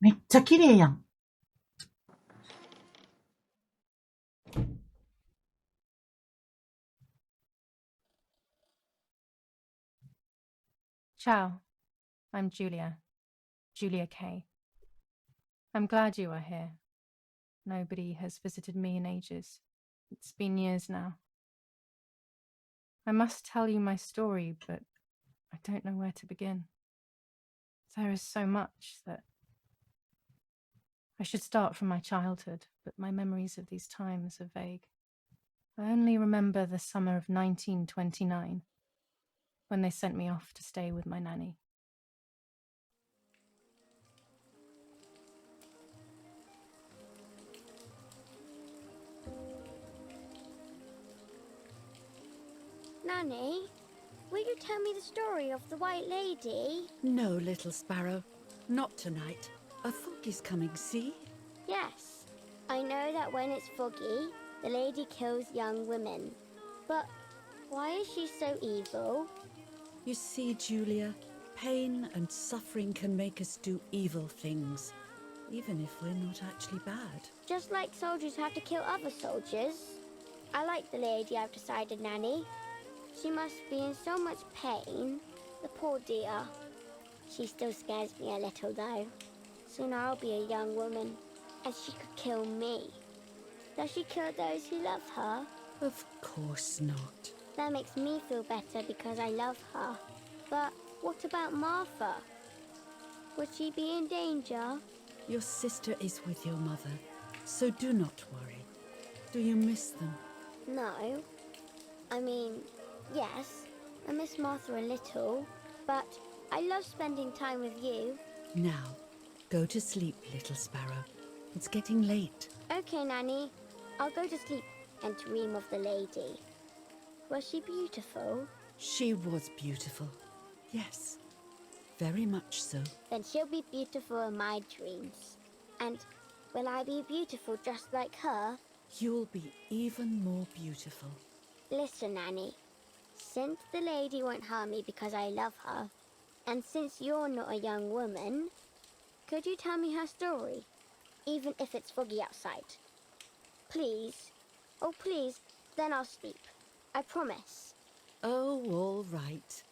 めっちゃ綺麗やん。Ciao, I'm Julia K. I'm glad you are here. Nobody has visited me in ages. It's been years now. I must tell you my story, but I don't know where to begin. There is so much that I should start from my childhood, but my memories of these times are vague. I only remember the summer of 1929, when they sent me off to stay with my nanny. Nanny, will you tell me the story of the White Lady? No, little sparrow. Not tonight. A foggy's coming, see? Yes. I know that when it's foggy, the lady kills young women. But why is she so evil? You see, Julia, pain and suffering can make us do evil things, even if we're not actually bad. Just like soldiers have to kill other soldiers. I like the lady I've decided, Nanny. She must be in so much pain. The poor dear. She still scares me a little, though. Soon I'll be a young woman, and she could kill me. Does she kill those who love her? Of course not. That makes me feel better because I love her. But what about Martha? Would she be in danger? Your sister is with your mother, so do not worry. Do you miss them? No. I mean, yes, I miss Martha a little, but I love spending time with you. Now, go to sleep, little sparrow. It's getting late. Okay, Nanny. I'll go to sleep and dream of the lady. Was she beautiful? She was beautiful. Yes, very much so. Then she'll be beautiful in my dreams. And will I be beautiful just like her? You'll be even more beautiful. Listen, Nanny. Since the lady won't harm me because I love her, and since you're not a young woman, could you tell me her story? Even if it's foggy outside. Please. Oh, please. Then I'll sleep. I promise. Oh, all right.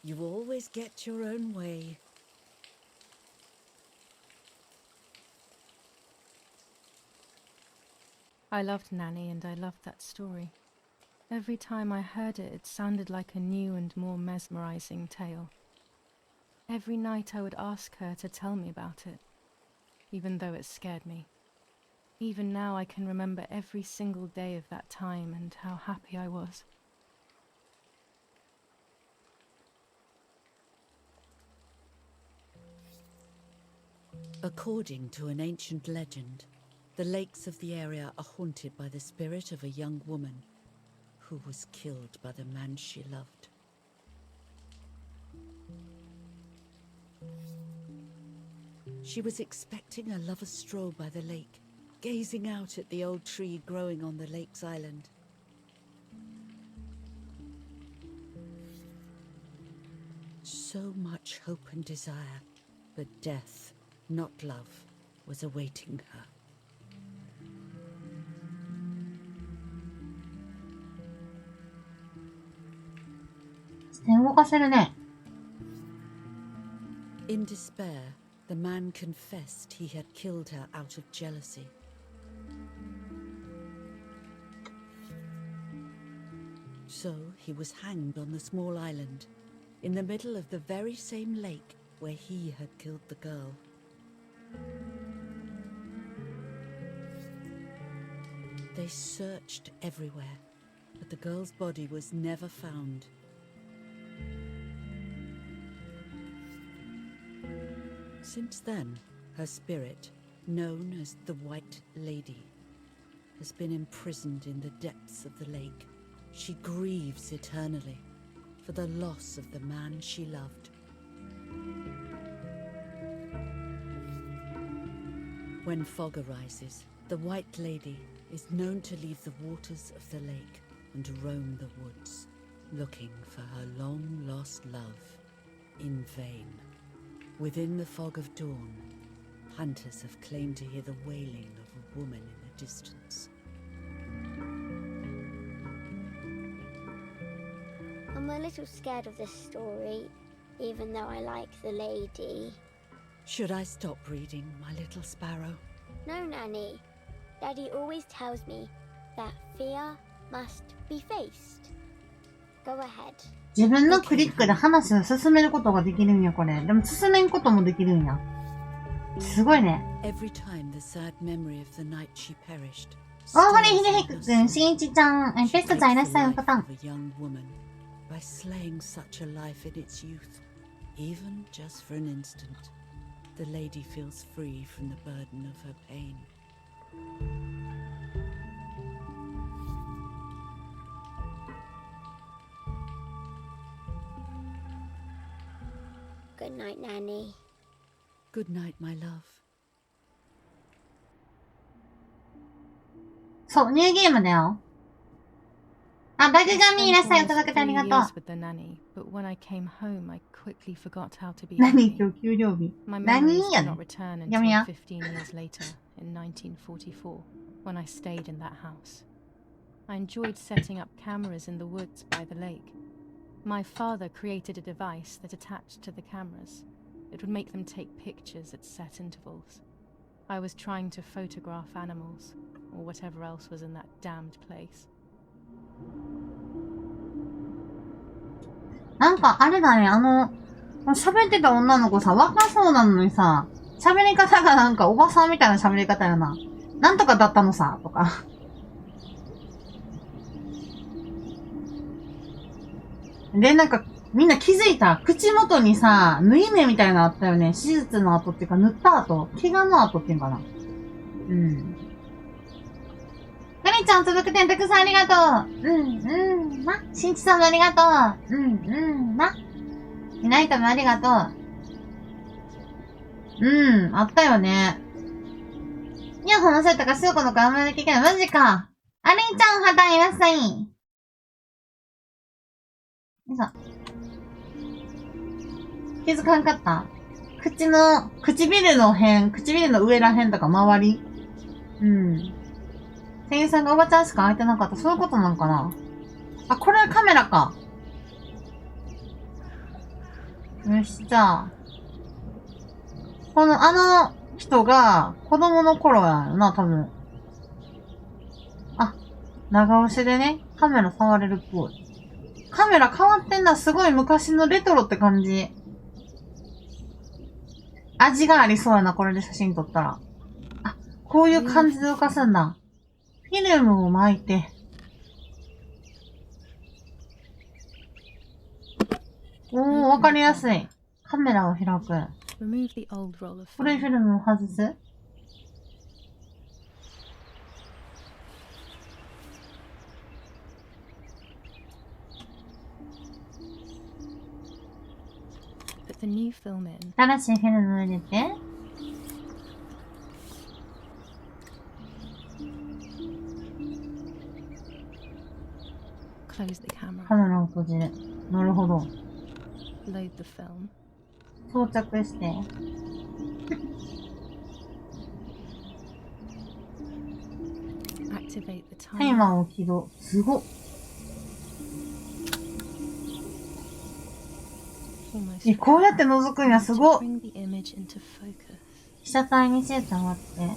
You always get your own way. I loved Nanny and I loved that story. Every time I heard it, it sounded like a new and more mesmerizing tale. Every night I would ask her to tell me about it, even though it scared me. Even now I can remember every single day of that time and how happy I was. According to an ancient legend, the lakes of the area are haunted by the spirit of a young woman who was killed by the man she loved. She was expecting a lover's stroll by the lake, gazing out at the old tree growing on the lake's island. So much hope and desire, but death, not love, was awaiting her. In despair, the man confessed he had killed her out of jealousy. So he was hanged on the small island, in the middle of the very same lake where he had killed the girl. They searched everywhere, but the girl's body was never found. Since then, her spirit, known as the White Lady, has been imprisoned in the depths of the lake. She grieves eternally for the loss of the man she loved. When fog arises, the White Lady is known to leave the waters of the lake and roam the woods, looking for her long-lost love in vain. Within the fog of dawn, Hunters have claimed to hear the wailing of a woman in the distance. I'm a little scared of this story, even though I like the lady. Should I stop reading, my little sparrow? No, Nanny. Daddy always tells me that fear must be faced. Go ahead. 自分のクリックで話を進めることができるんや、これ。でも進めんこともできるんや。すごいね。Every time the sad memory of the night she perished. 大堀秀彦くん、しんいちちゃん、ペストちゃんいらっしゃい、パターン。By slaying such a life in its youth, even just for an instant, the lady feels free from the burden of her pain. Good night, Nanny. Good night, my love. そう、ニューゲームだよ。あ、バグガミいらっしゃい、届けてありがとう。何今日給料日。何やねん。やめや。When I stayed in that house. I enjoyed setting up cameras in the woods by the lake. My father created a device that attached to the cameras. It would make them take pictures at set intervals. I was trying to photograph animals, or whatever else was in that damned place. なんかあれだね、喋ってた女の子さ、若そうなのにさ、喋り方がなんかおばさんみたいな喋り方やな。なんとかだったのさ、とか。で、なんか、みんな気づいた。口元にさ、縫い目みたいなのあったよね。手術の後っていうか、塗った後。怪我の後っていうかな。うん。ガリちゃん届くてんたくさんありがとう。ま。しんちさんもありがとう。ま。いないともありがとう。あったよね。イヤホンのせたか、すぐこの子あんまり聞けない。マジか。ありんちゃんはたんいらっしゃい。よいしょ。気づかんかった？唇の辺、唇の上ら辺とか周り。店員さんがおばちゃんしか開いてなかった。そういうことなんかな。あ、これカメラか。よし、じゃあ。人が子供の頃やよな、多分。あ、長押しでね、カメラ触れるっぽい。カメラ変わってんな。すごい昔のレトロって感じ。味がありそうやな、これで写真撮ったら。あ、こういう感じで動かすんだ。フィルムを巻いて。おー、わかりやすい。カメラを開く。古いフィルムを外す。新しいフィルムを入れて。カメラを閉じる。なるほど。装着して。タイマーを起動。すごっ。こうやって覗くんや、すごっ。被写体にシートを割って。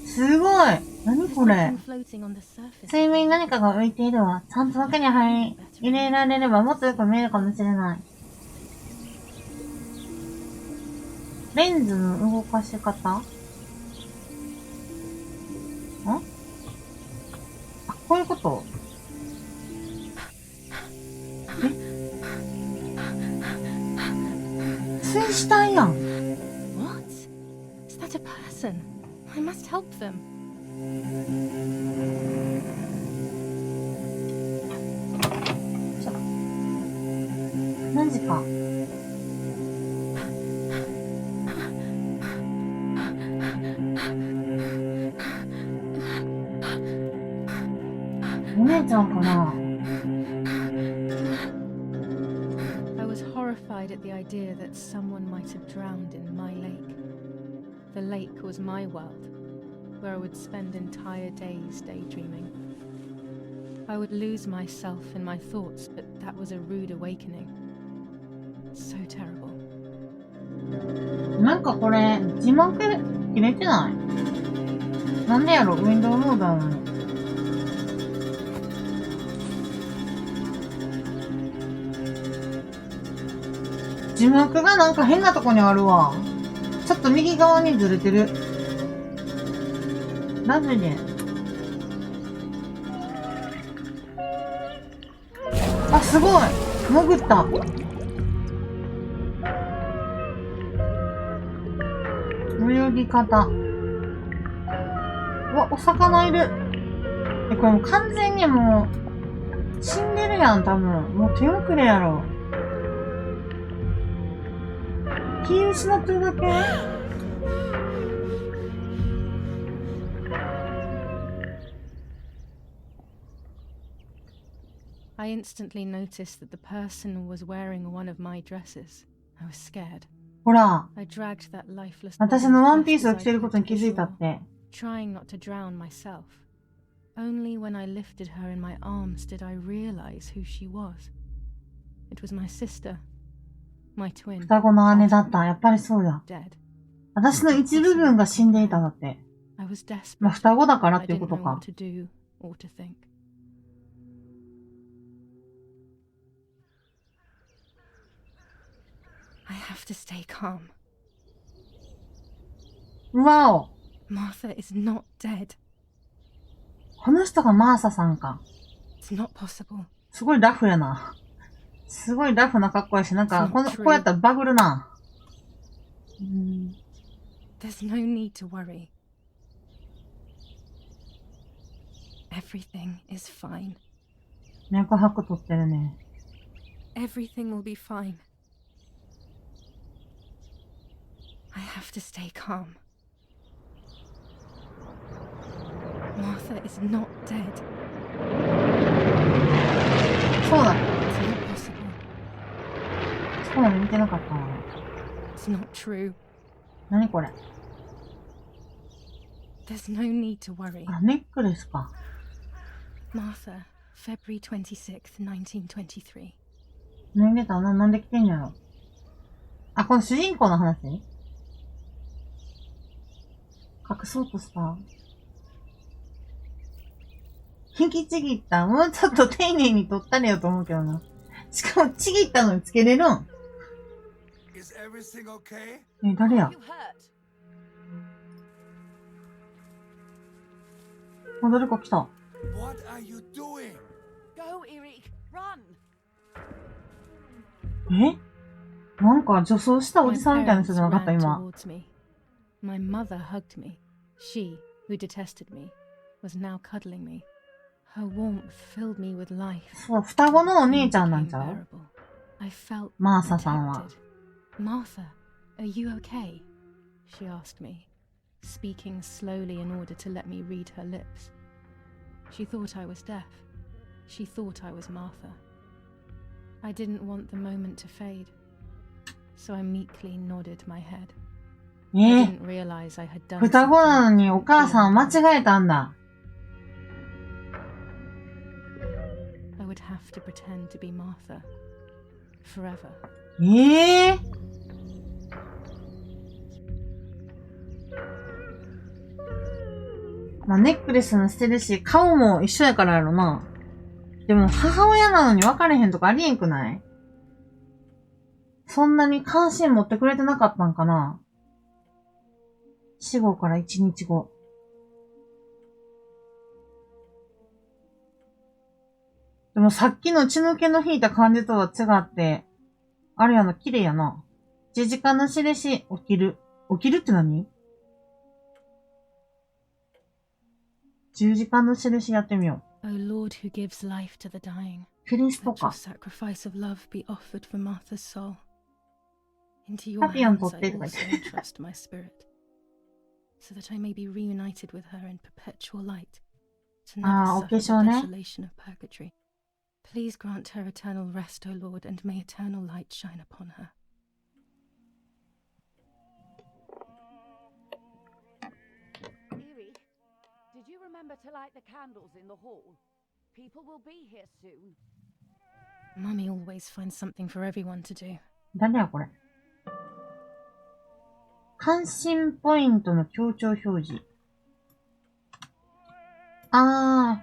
すごい。何これ。水面に何かが浮いているわ。ちゃんと中に入れられればもっとよく見えるかもしれない。レンズの動かし方？あ、こういうこと？水死体やん。What? Is that a person? I must help them. 何時か。お姉ちゃんかな。terrified at the idea that someone might have drowned in my lake. The lake was my world, where I would spend entire days daydreaming. I would lose myself in my thoughts, but that was a rude awakening. So terrible. なんかこれ、字幕切れてない？なんでやろ？ウィンドウモードなのに。字幕がなんか変なとこにあるわ。ちょっと右側にずれてる。マジで。あ、すごい！潜った。泳ぎ方。うわ、お魚いる。これもう完全にもう、死んでるやん、多分。もう手遅れやろ。気失ってるだけ？ I instantly noticed that the person was wearing one of my dresses. I was scared. ほら、 I dragged that lifeless 私のワンピースを着てることに気づいたって。trying not to drown myself. Only when I lifted her in my arms did I realize who she was. It was my sister, my twin. 双子の姉だった。やっぱりそうだ。Dead. 私の一部分が死んでいただって。I was desperate. まあ、双子だからっていうこと I didn't know か。 what to do or to think. I have to stay calm. うわお。 Martha is not dead. この人がマーサさんか。It's not possible. すごいラフやな。すごいラフな格好やし、なんか、こうやったらバグるな。There's no need to worry. Everything is fine. 脈拍取ってるね。Everything will be fine. I have to stay calm. Martha is not dead. そうだ。 It's not possible. そうなの見てなかったな。It's not true. 何これ？ There's no need to worry. あ、ネックレスか。Martha, February 26th, 1923. 脱いでたな、なんで来てんやろ。あ、この主人公の話？隠そうとした。引きちぎった。もうちょっと丁寧に取ったれよと思うけどな。しかもちぎったのにつけれるん。誰や？あ、誰か来た。え？なんか女装したおじさんみたいな人じゃなかった、今。My mother hugged me. She, who detested me, was now cuddling me. Her warmth filled me with life. そう、双子のお姉ちゃんなんちゃう？ I felt マーサさんは。 Martha, are you okay? She asked me, speaking slowly in order to let me read her lips. She thought I was deaf. She thought I was Martha. I didn't want the moment to fade, so I meekly nodded my head. I didn't realize I had done 双子なのにお母さん間違えたんだ。I would have to pretend to be Martha forever. まあ、ネックレスもしてるし、顔も一緒やからやろな。でも、母親なのに分かれへんとかありえんくない？そんなに関心持ってくれてなかったんかな？死後から1日後。でもさっきの血抜けの引いた感じとは違って、あれやな、綺麗やな。十字架の印、起きる。起きるって何？十字架の印やってみよう。O Lord who gives life to the dying, キリスト let your か。 sacrifice of love be offered for Martha's soul. Into your パピヨン hands 取って I とか言っ also て。 entrust my spirit, so that I may be reunited with her in perpetual light, to never ああ、お化 suffer the 粧ね。 desolation of purgatory. Please grant her eternal rest, O Lord, and may eternal light shine upon her. Eerie, did you remember to light the candles in the hall? People will be here soon. Mummy always finds something for everyone to do. 誰やこれ。関心ポイントの強調表示。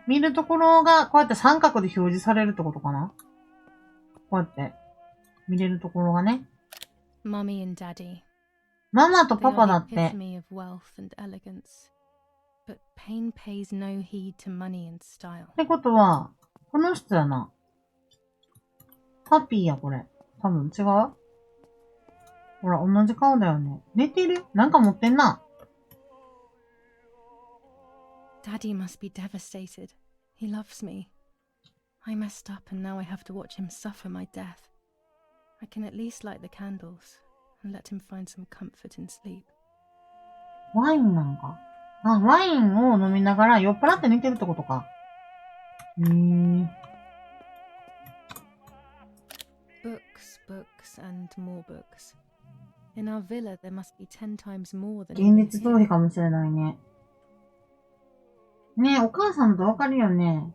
見るところがこうやって三角で表示されるってことかな。こうやって見れるところがね。Mummy and Daddy. ママと They パパ are だ the って。 epitome of wealth and elegance. But pain pays no heed to money and style. ってことは、この人やな。パピーや、これ。多分違う？ほら、同じ顔だよね。寝てる？なんか持ってんな。Daddy must be devastated. He loves me. I messed up and now I have to watch him suffer my death. I can at least light the candles and let him find some comfort in sleep. ワインなんか。ワインを飲みながら酔っ払って寝てるってことか。Books, books, and more books. In our villa, there must be 10 times more than 現 even 実逃 here. 避かもしれないね。ねえ、お母さんだとわかるよね。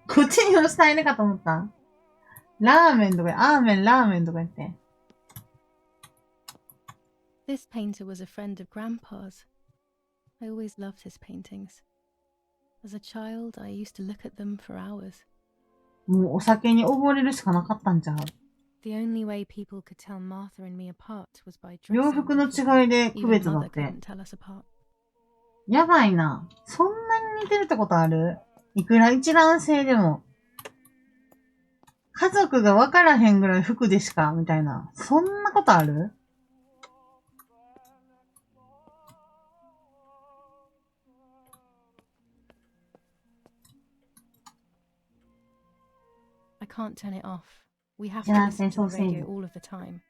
こっちに押したいねかと思った。ラーメンとか、アーメン、ラーメンとか言って。This painter was a friend of Grandpa's. I always loved his paintings. As a child, I used to look at them for hours. もうお酒に溺れるしかなかったんちゃう。 The only way people could tell Martha and me apart was by 洋 dressing 服の differently. 違いで区 Even 別だ Mother って。 couldn't tell us apart. やばいな。そんなに似てるってことある？いくら一卵性でも。家族がわからへんぐらい服でしか、みたいな。そんなことある？ I can't turn it off. We have to じゃあ、 listen 戦 to 争 the セー radio ル。 all of the time.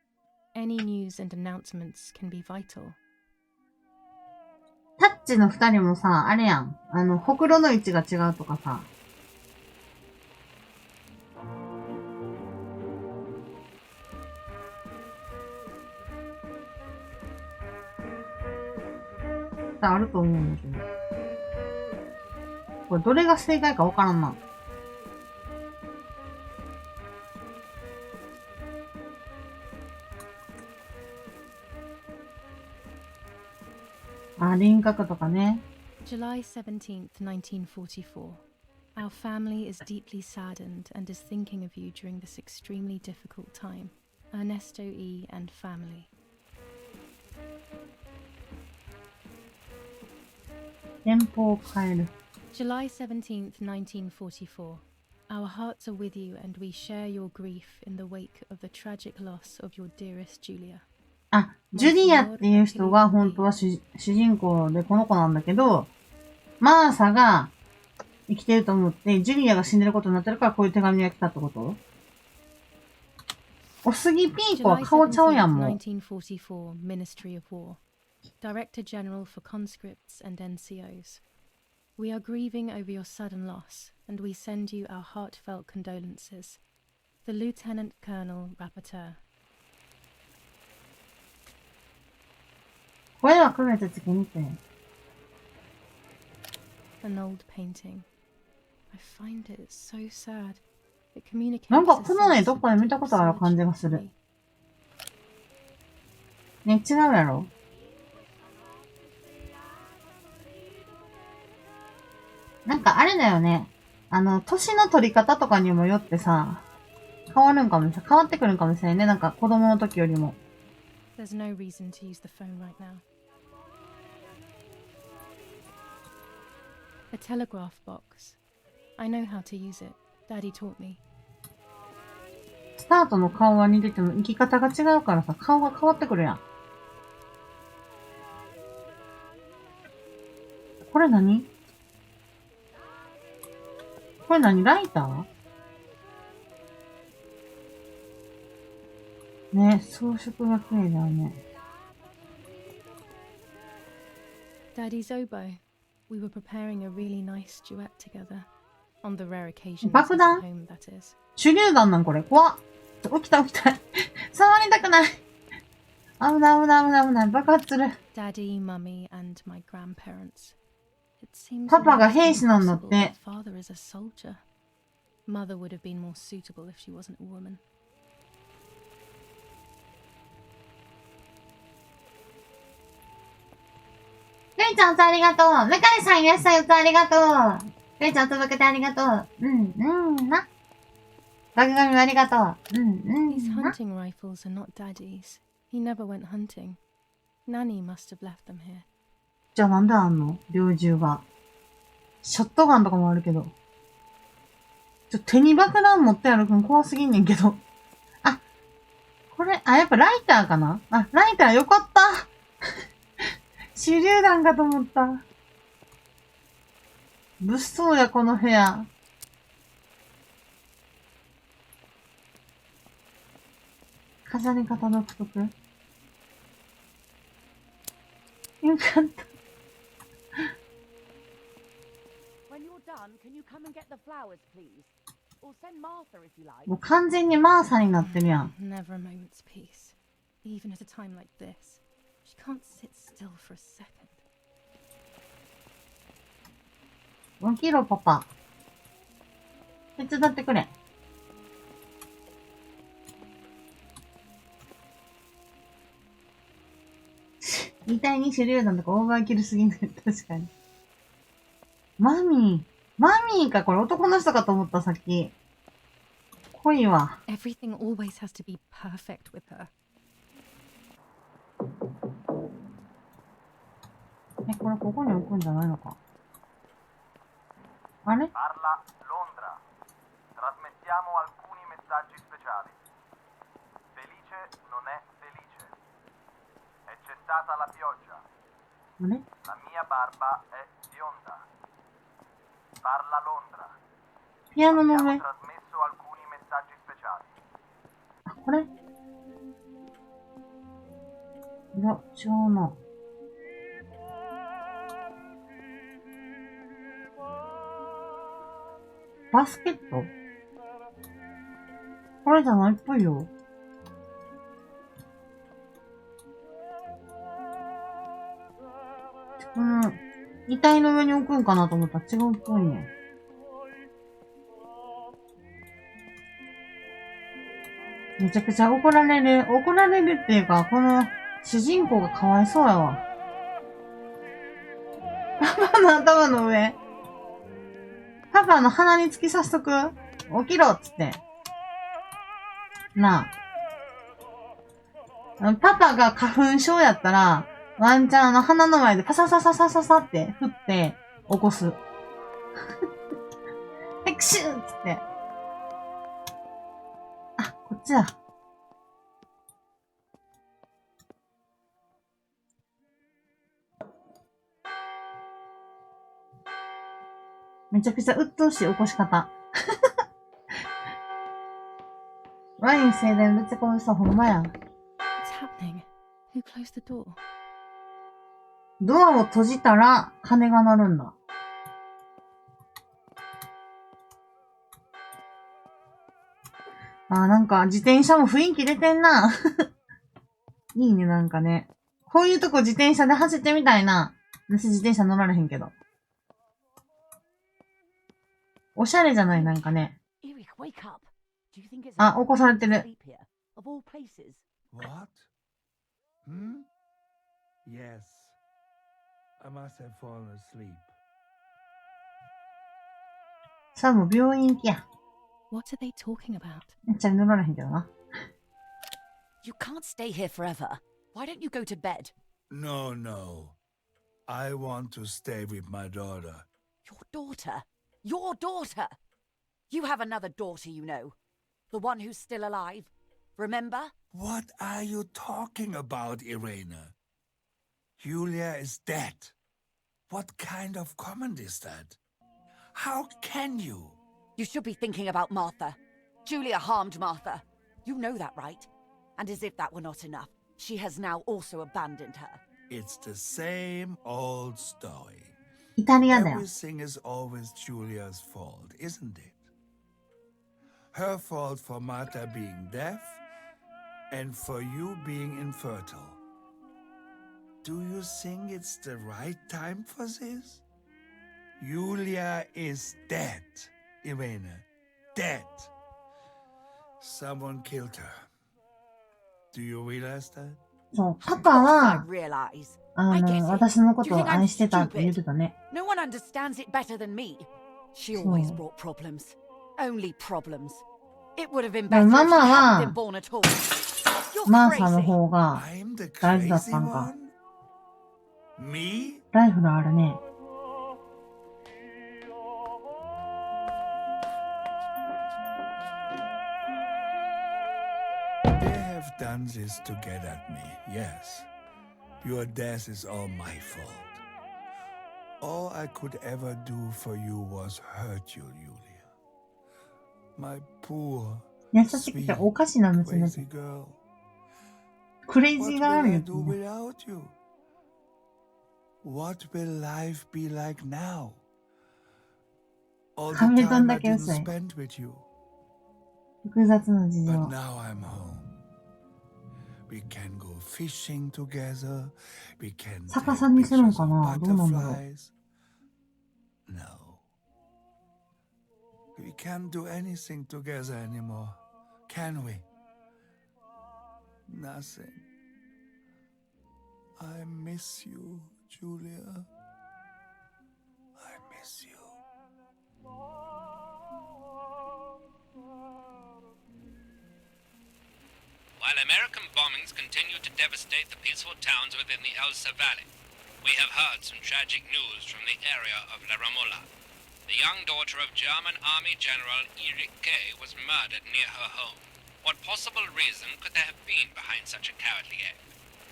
Any news and announcements can be vital. タッチの二人もさ、あれやん。ほくろの位置が違うとかさ。あると思うんだけど。これどれが正解かわからんな。輪郭とかね。July 17th, 1944. Our family is deeply saddened and is thinking of you during this extremely difficult time. Ernesto E. and family. 電報を変える。July 17th, 1944. Our hearts are with you and we share your grief in the wake of the tragic loss of your dearest Julia. ジュリアっていう人が本当は主人公でこの子なんだけど、マーサが生きてると思って、ジュリアが死んでることになってるからこういう手紙が来たってこと？おすぎピーコは顔ちゃうやんもう。1944 Ministry of War. Director General for Conscripts and NCOs. We are grieving over your sudden loss, and we send you our heartfelt condolences. The Lieutenant Colonel Rapporteur. 声は区別つけにて。An old painting. I find it so sad. It communicates なんか a この絵 sense どっ of かで見た deep ことある感じがす solitude る。 to me. ね、違うやろ？なんかあれだよね。年の取り方とかにもよってさ、変わってくるんかもしれないね。なんか子供の時よりも。There's no reason to use the phone right now. A telegraph box. I know how to use it. Daddy taught me. スタートの顔は似てても生き方が違うからさ、顔が変わってくるやん。これ何？これ何？ライター？ね、装飾が綺麗だよね。Daddy's oboe. We were preparing a really nice duet together. On the rare occasions 爆 he's 弾 at home, that is. 手榴弾なんこれ。怖っ。起きた起きた。触りたくない。危ない危ない危ない危ない。爆発する。Daddy, Mummy, and my grandparents. It seems パパが兵士なんだっ impossible て。 that father is a soldier. Mother would have been more suitable if she wasn't a woman. レイちゃん、おつありがとう。向井さんいらっしゃい、おつありがとう。レイちゃん、届けてありがとう。な。爆紙ありがとう。These な。 hunting rifles are not Daddy's. He never went hunting. Nanny must have left them here. じゃあなんであんの猟銃が。ショットガンとかもあるけど。手に爆弾持って歩くの怖すぎんねんけど。あ、これ、やっぱライターかなあ、ライターよかった。手榴弾かと思った。物騒や、この部屋。飾り方独特。よかった。When you're done, can you come and get the flowers, please? Or send Martha if you like. もう完全にマーサになってるやん。 Never a moment's peace. Even at a time like this. She can't sit still for a second. 起きろ、パパ。手伝ってくれ。遺体に手榴弾とかオーバーキルすぎない。確かに。マミーか、これ男の人かと思った、さっき。濃いわ。 Everything always has to be perfect with her. これここに置くんじゃないのか。あれ Parla Londra. Trasmettiamo alcuni messaggi speciali. Felice non è felice. È cessata la pioggia. あれ La mia barba è bionda. Parla Londra. ピアノの Abbiamo 上。 trasmesso alcuni messaggi speciali. あ、これいや、違うな。バスケットこれじゃないっぽいよ。遺体の上に置くんかなと思ったら違うっぽいね。めちゃくちゃ怒られる。怒られるっていうか、この主人公がかわいそうやわ。パパの頭の上。パパの鼻に突き刺しとく？起きろっつって。なあ。パパが花粉症やったら、ワンチャン鼻の前でパササササササって振って起こす。ヘクシューっつって。あ、こっちだ。めちゃくちゃ鬱陶しい起こし方。ワイン盛大ぶっちゃこみそう、ほんまや。What's happening? Who closed the door? ドアを閉じたら鐘が鳴るんだ。なんか自転車も雰囲気出てんな。いいね、なんかね。こういうとこ自転車で走ってみたいな。私自転車乗られへんけど。おしゃれじゃない、なんかね。Eric, wake up. Do you think it's 起こされてる。 sleep here? Of all places. What? Hmm? Yes. I must have fallen asleep. さあもう病院行きや。 What are they talking about? めっちゃ乗られへんけどな。You can't stay here forever. Why don't you go to bed? No, no. I want to stay with my daughter. Your daughter? Your daughter? You have another daughter, you know. The one who's still alive. Remember? What are you talking about, Irena? Julia is dead. What kind of comment is that? How can you? You should be thinking about Martha. Julia harmed Martha. You know that, right? And as if that were not enough, she has now also abandoned her. It's the same old story. イタリアだよ。 Everything is always Julia's fault, isn't it? Her fault for Martha being deaf and for you being infertile. Do you think it's the right time for this? Julia is dead, Irene. Dead. Someone killed her. Do you realize that? そう、パパは、 realize. 私のことを愛してたって言ってたね。 No one understands it better than me. She always brought problems. Only problems. It would have been better if she hadn't been born at all. You're マーサの crazy. 方が I'm the 大事だっ crazy たんか。 one? Me? ライフルあるね。They have done this to get at me, yes. Your death is all my fault. All I could ever do for you was hurt you, Julia. My poor, 優しくておかしな娘。 crazy girl. クレイジ What ー will がある I よ do without you? What will life be like now? All the はみ出たん time だ I け didn't 嘘や。 spend with you. 複雑な事 But 情。 now I'm home. We can go fishing together. We can 逆 take さにするん pictures か of な？どうなんだろう。 butterflies. No. We can't do anything together anymore, can we? Nothing. I miss you, Julia. I miss you. While American bombings continue to devastate the peaceful towns within the Elsa Valley, we have heard some tragic news from the area of La Ramola. The young daughter of German Army General Erich K. was murdered near her home. What possible reason could there have been behind such a cowardly act?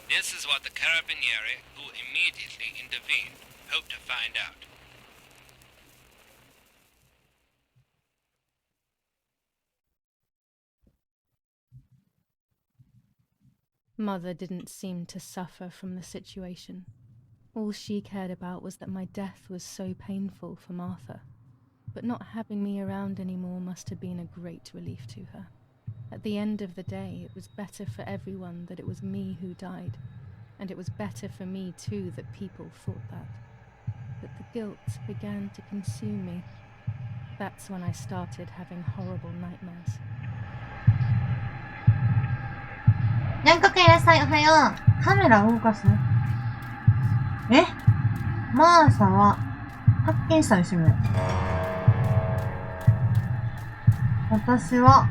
This is what the Carabinieri, who immediately intervened, hope to find out. Mother didn't seem to suffer from the situation. All she cared about was that my death was so painful for Martha. But not having me around anymore must have been a great relief to her. At the end of the day, it was better for everyone that it was me who died. And it was better for me too that people thought that. But the guilt began to consume me. That's when I started having horrible nightmares. にゃんこくんいらっしゃい、おはよう。カメラ動かす？え？マーサは発見したりしてみる。私は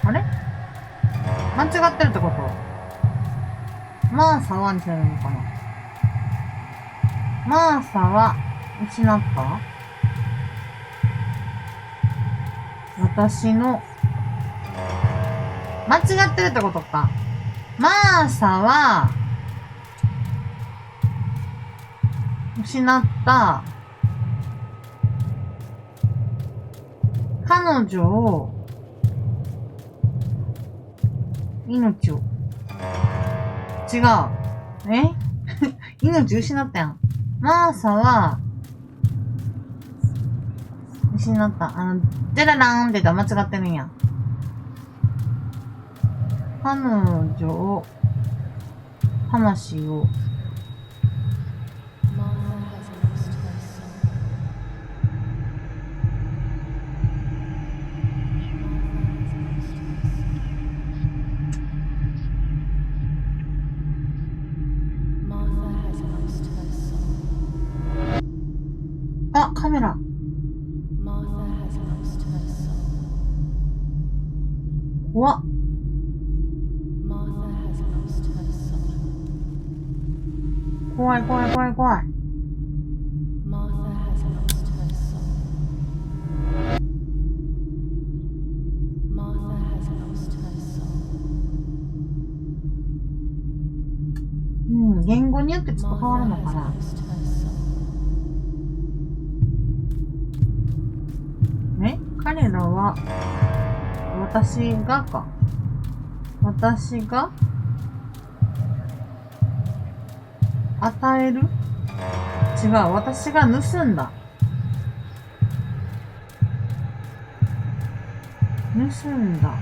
あれ？間違ってるってこと？マーサはにするのかな？マーサは失った？私の間違ってるってことか。マーサは失った彼女を命を違う。命失ったやん。マーサは失った。デララーンって言ったら間違ってるんや。彼女を、魂を、あ、カメラ。怖っ。怖い怖い怖い怖い。言語によってちょっと変わるのかな。彼らは、私が与える？違う、私が盗んだ。盗んだ。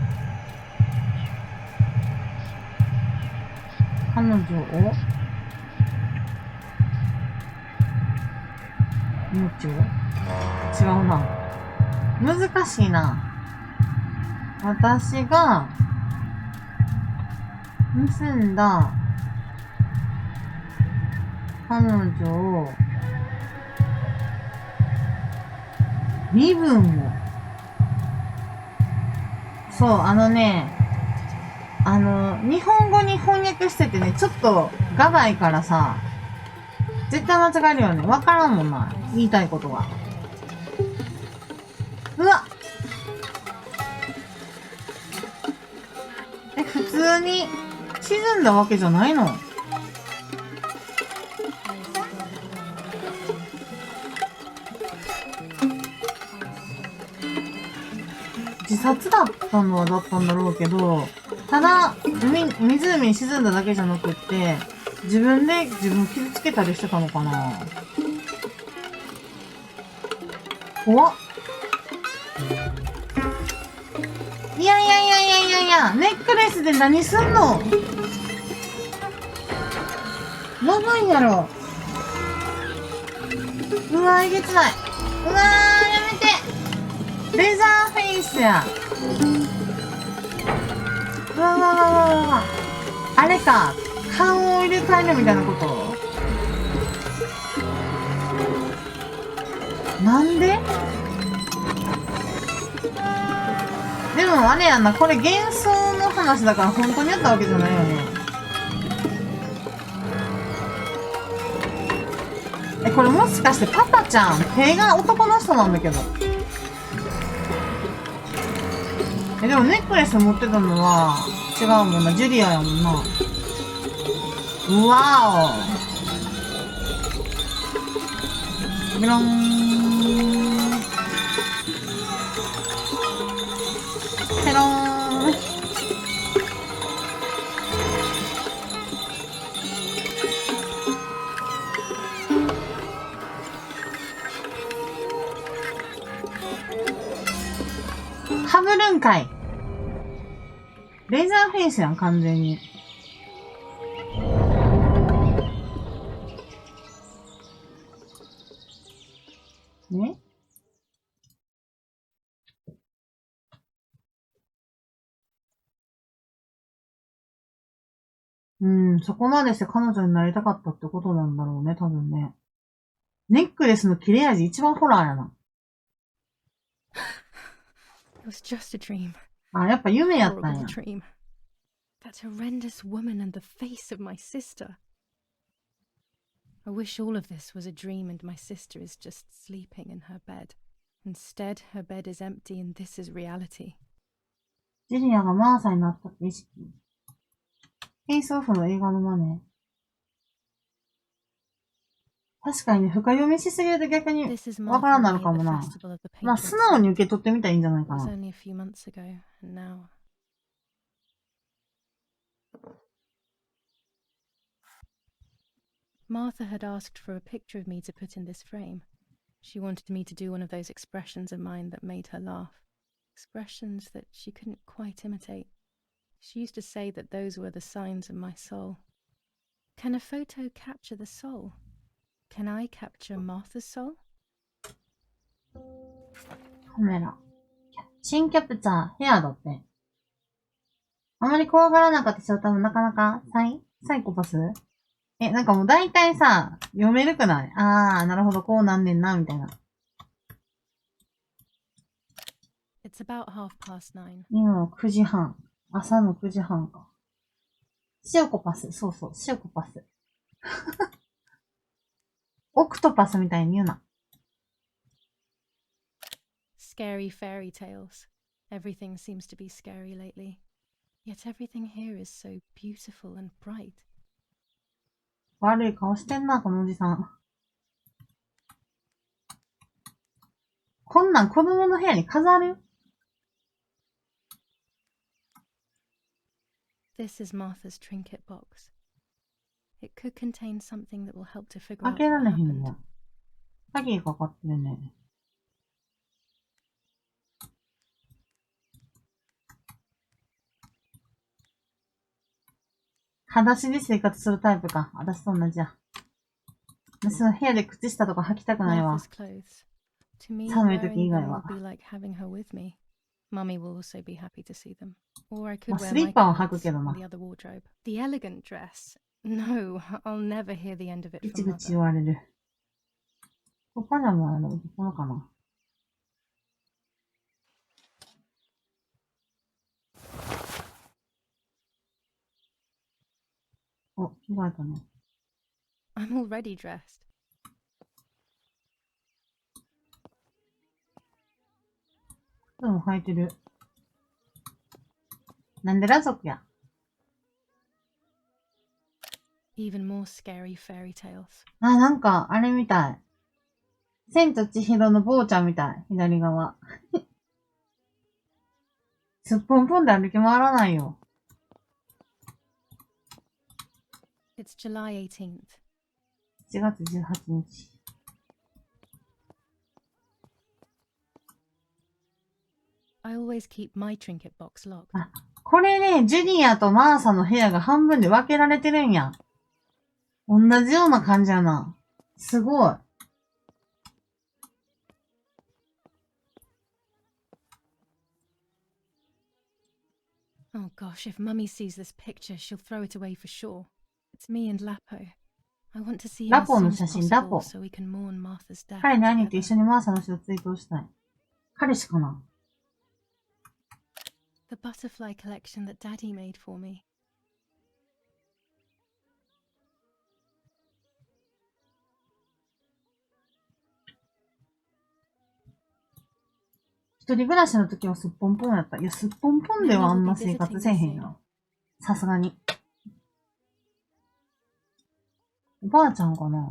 彼女を命を違うな。難しいな。私が盗んだ彼女を身分をそう、日本語に翻訳しててね、ちょっとガバいからさ、絶対間違えるよね。わからんもんな。言いたいことが。うわ普通に沈んだわけじゃないの？自殺だったのはだったんだろうけど、ただ、湖に沈んだだけじゃなくって、自分で自分を傷つけたりしてたのかな。怖っ。いや、ネックレスで何すんの？やばいやろ。うわ、えげつない。うわー、やめて。レザーフェイスや。うわ。あれか。顔を入れ替えるみたいなこと？なんで？でもあれやんな、これ幻想の話だから本当にあったわけじゃないよね。これもしかしてパパちゃん、手が男の人なんだけど。でもネックレス持ってたのは違うもんな、ジュリアやもんな。うわお。ビロン。ペローン。かぶるんかい。レーザーフェイスやん、完全に。ね？そこまでして彼女になりたかったってことなんだろうね、多分ね。ネックレスの切れ味一番ホラーやな。It was just a dream. あ、やっぱ夢やったんや。 Dream. That horrendous woman and the face of my sister. I wish all of this was a dream and my sister is just sleeping in her bed. Instead, her bed is empty and this is reality. ジュリアがマーサになったって意識。フェイスオフの映画のマネ。確かにね、深読みしすぎると逆にわからんなるかもな。まあ、素直に受け取ってみたらいいんじゃないかな。Martha had asked for a picture of me to put in this frame. She wanted me to do one of those expressions of mine that made her laugh. Expressions that she couldn't quite imitate. She used to say that those were the signs of my soul. Can a photo capture the soul? Can I capture Martha's soul? カメラ。新キャプチャー、ヘアだって。あまり怖がらなかった人は多分なかなかサイコパス？なんかもう大体さ、読めるくない？あー、なるほど、こうなんねんな、みたいな。It's about 9:30. 今の9時半。朝の9時半か。シオコパス。そうそう、シオコパス。オクトパスみたいに言うな。Scary fairy tales. Everything seems to be scary lately. Yet everything here is so beautiful and bright. 悪い顔してんな、このおじさん。こんなん子供の部屋に飾る？ This is Martha's trinket box. It could contain something that will help to figure 開 out けら what れへん happened. ね。鍵かかってるね。裸足で生活するタイプか。私と同じや。私は部屋で靴下とか履きたくないわ。 Martha's clothes. To me, 寒い時以 wearing 外 them は。 will be like having her with me. Mummy will also be happy to see them. Or I ま could あ、 wear スリ my ッパは履く clothes けど in な。 the other wardrobe. The elegant dress. No, I'll never hear the end of it ぐ from ちぐち Mother. 言われる。ここパジャマのところかな。お、着替えたね。I'm already dressed. でも履いてる。なんで裸族や。Even more scary fairy tales. あ、なんか、あれみたい。千と千尋の坊ちゃんみたい。左側。すっぽんぽんで歩き回らないよ。It's July 18th. 7月18日。I always keep my trinket box locked. あ、これね、ジュリアとマーサの部屋が半分で分けられてるんや。同じような感じやな。すごい。Oh gosh, if Mummy sees this picture, she'll throw it away for sure. It's me and Lapo. I want to see him as ラポ soon の as 写真、 possible ラポ。 so we can mourn Martha's death 彼の兄と together. 一緒にマーサの死を追悼したい。彼氏かな。 The butterfly collection that Daddy made for me. 一人暮らしの時はすっぽんぽんやった。いや、すっぽんぽんではあんま生活せえへんやん。さすがに。おばあちゃんかな。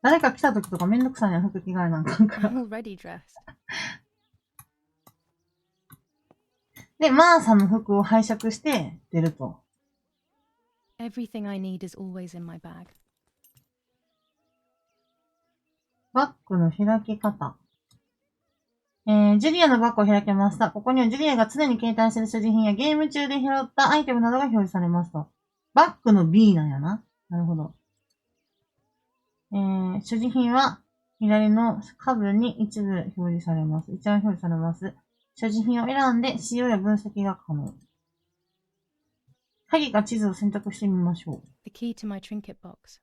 誰か来た時とかめんどくさいな、服着替えなんかんから。 I'm already dressed. で、マーサの服を拝借して出ると。 Everything I need is always in my bag. バッグの開き方。ジュリアのバッグを開けました。ここにはジュリアが常に携帯している所持品やゲーム中で拾ったアイテムなどが表示されますと。バッグの B なんやな。なるほど。所持品は左の下部に一部表示されます。一覧表示されます。所持品を選んで使用や分析が可能。鍵か地図を選択してみましょう。The key to my trinket box.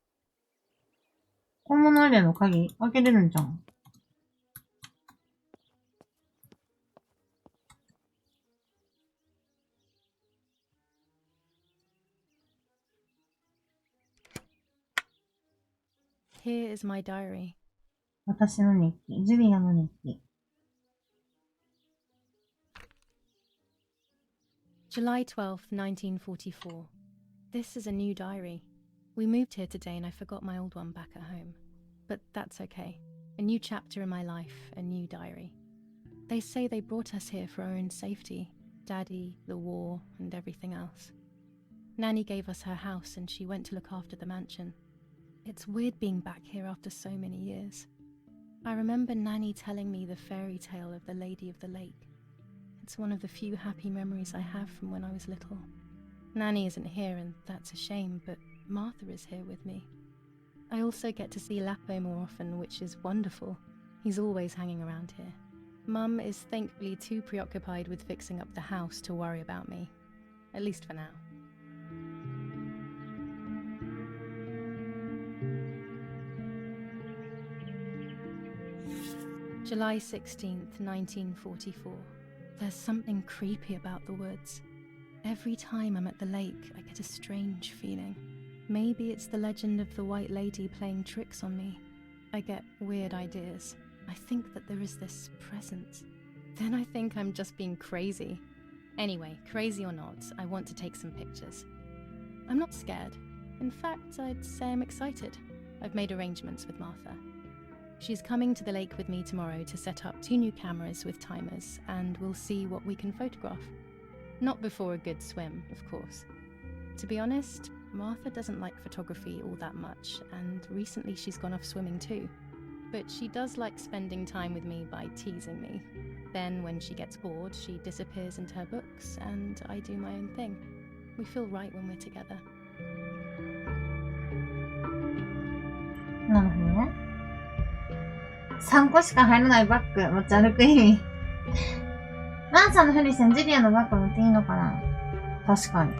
本物入れの鍵開けれるんじゃん。Here is my diary. 私の日記。ジュリアの日記。 July 12th, 1944. This is a new diary. We moved here today and I forgot my old one back at home. But that's okay. A new chapter in my life, a new diary. They say they brought us here for our own safety. Daddy, the war, and everything else. Nanny gave us her house and she went to look after the mansion. It's weird being back here after so many years. I remember Nanny telling me the fairy tale of the Lady of the Lake. It's one of the few happy memories I have from when I was little. Nanny isn't here and that's a shame, but Martha is here with me. I also get to see Lapo more often, which is wonderful. He's always hanging around here. Mum is thankfully too preoccupied with fixing up the house to worry about me. At least for now. July 16th, 1944. There's something creepy about the woods. Every time I'm at the lake, I get a strange feeling. Maybe it's the legend of the White Lady playing tricks on me. I get weird ideas. I think that there is this presence. Then I think I'm just being crazy. Anyway, crazy or not, I want to take some pictures. I'm not scared. In fact, I'd say I'm excited. I've made arrangements with Martha. She's coming to the lake with me tomorrow to set up 2 new cameras with timers, and we'll see what we can photograph. Not before a good swim, of course. To be honest, Martha doesn't like photography all that much, and recently she's gone off swimming too. But she does like spending time with me by teasing me. Then, when she gets bored, she disappears into her books, and I do my own thing. We feel right when we're together. なるほどね。3個しか入らないバッグ持ち歩く意味。マンさんのフリセン、ジュリアのバッグ持っていいのかな？確かに。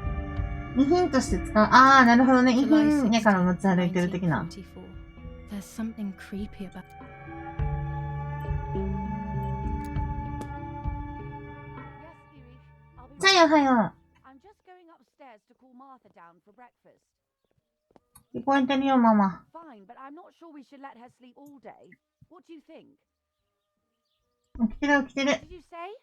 遺品として使う。ああ、なるほどね。遺品やから持ち歩いてる的な。There's something creepy about. Sayおはよう。I'm just going upstairs to call Martha down for breakfast. 聞こえてるよ、ママ。 Fine, but I'm not sure we should let her sleep all day. What do you think? 起きてる起きてる。Did you say?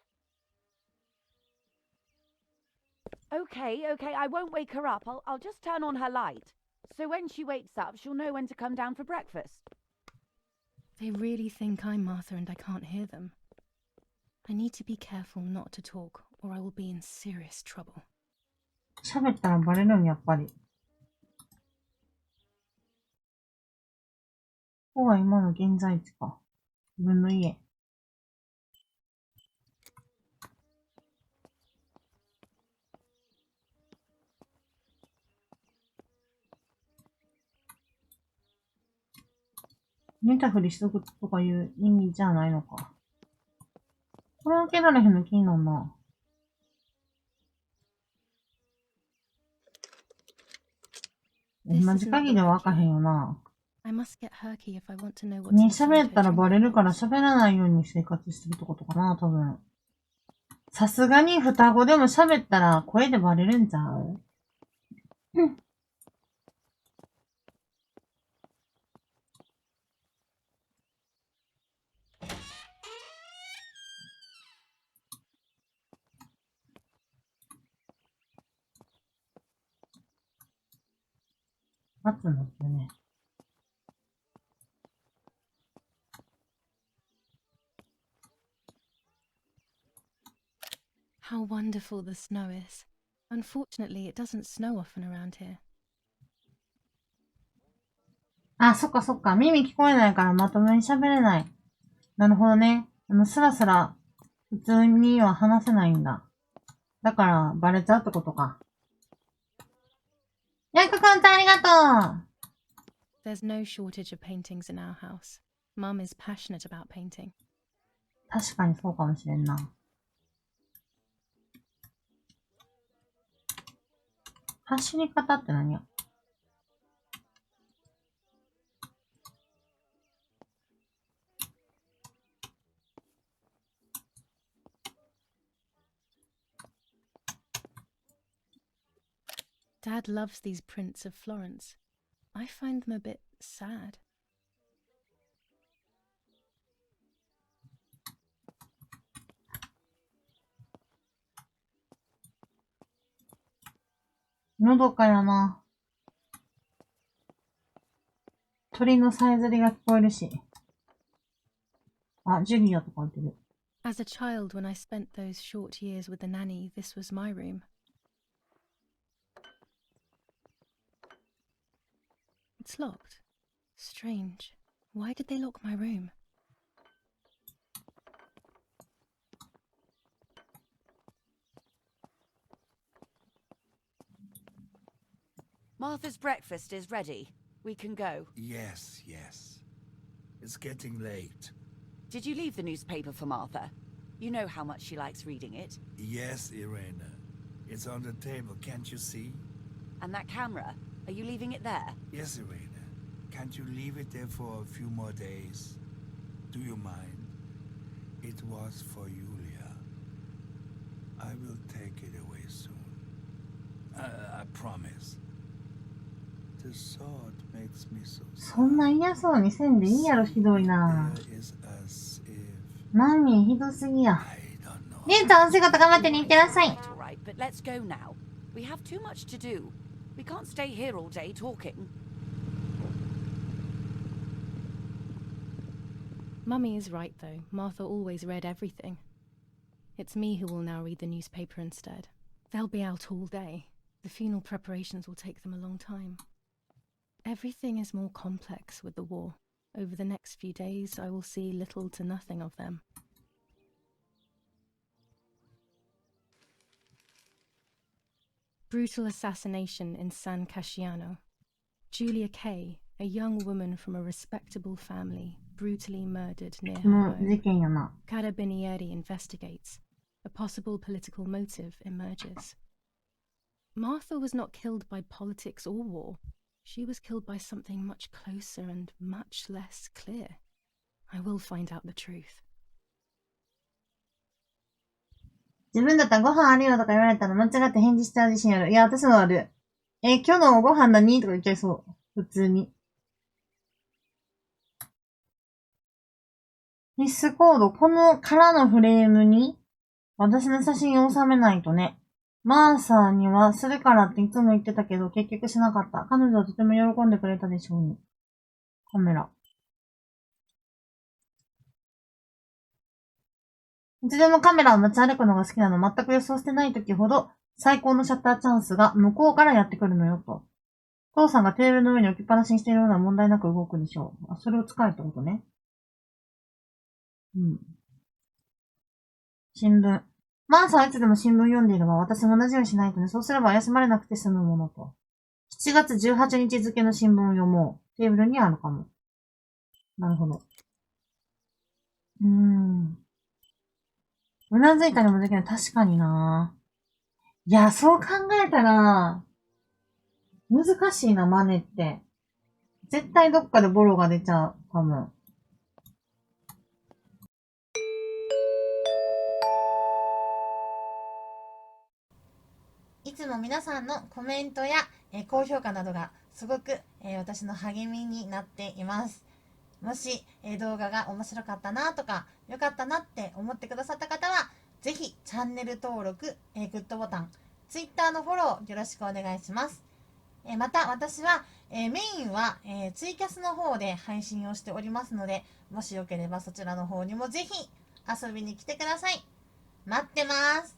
Okay, I won't wake her up. I'll just turn on her light. So when she wakes up, she'll know when to come down for breakfast. They really think I'm Martha and I can't hear them. I need to be careful not to talk, or I will be in serious trouble. 喋ったらバレるん、やっぱり。ここが今の現在地か。自分の家。寝たふりしとくとかいう意味じゃないのか。これ開けられへんの気になるな。同じ鍵では開かへんよな。ね、喋ったらバレるから喋らないように生活してるってことかな、多分。さすがに双子でも喋ったら声でバレるんちゃう？うん。待つんだってね。How wonderful the snow is. Unfortunately, it doesn't snow often around here. あ、そっかそっか。耳聞こえないからまともに喋れない。なるほどね。スラスラ普通には話せないんだ。だからバレちゃうってことか。ヤクコンタありがとう。 There's no shortage of paintings in our house. Mum is passionate about painting. 確かにそうかもしれんな。走り方って何や？ Dad loves these prints of Florence. I find them a bit sad.のどかやな。鳥のさえずりが聞こえるし。あ、ジュリアとか言ってる。As a child, when I spent those short years with the nanny, this was my room. It's locked. Strange. Why did they lock my room? Martha's breakfast is ready. We can go. Yes. It's getting late. Did you leave the newspaper for Martha? You know how much she likes reading it. Yes, Irena. It's on the table, can't you see? And that camera? Are you leaving it there? Yes, Irena. Can't you leave it there for a few more days? Do you mind? It was for Julia. I will take it away soon. I promise. The thought makes me so sad. そんな嫌そうにせんでいいやろ、ひどいな。 There is as if ナミ、ひどすぎや。 I don't know. リンさん、お仕事頑張ってに行ってらっしゃい。 All right, but let's go now. We have too much to do. We can't stay here all day talking. Mummy is right, though. Martha always read everything. It's me who will now read the newspaper instead. They'll be out all day. The funeral preparations will take them a long time. Everything is more complex with the war. Over the next few days, I will see little to nothing of them. Brutal assassination in San Casciano. Julia Kay, a young woman from a respectable family, brutally murdered near her home. Carabinieri investigates. A possible political motive emerges. Martha was not killed by politics or war. She was killed by something much closer and much less clear. I will find out the truth. 自分だったらご飯あるよとか言われたら間違って返事しちゃう自信ある。いや、私もある。今日のご飯何とか言っちゃいそう。普通に。必須コード、この空のフレームに私の写真を収めないとね。マーサーにはするからっていつも言ってたけど、結局しなかった。彼女はとても喜んでくれたでしょうに。カメラ。いつでもカメラを持ち歩くのが好きなの。全く予想してない時ほど最高のシャッターチャンスが向こうからやってくるのよと。父さんがテーブルの上に置きっぱなしにしているような問題なく動くでしょう。それを使えってことね。うん。新聞。マーサはいつでも新聞読んでいれば私も同じようにしないとね。そうすれば怪しまれなくて済むものと。7月18日付の新聞を読もう。テーブルにあるかも。なるほど。うなずいたりもできない。確かにな。いや、そう考えたら、難しいな、真似って。絶対どっかでボロが出ちゃう、多分。いつも皆さんのコメントや、高評価などがすごく、私の励みになっています。もし、動画が面白かったなとか、良かったなって思ってくださった方は、ぜひチャンネル登録、グッドボタン、Twitter のフォローよろしくお願いします。また私は、メインは、ツイキャスの方で配信をしておりますので、もしよければそちらの方にもぜひ遊びに来てください。待ってます。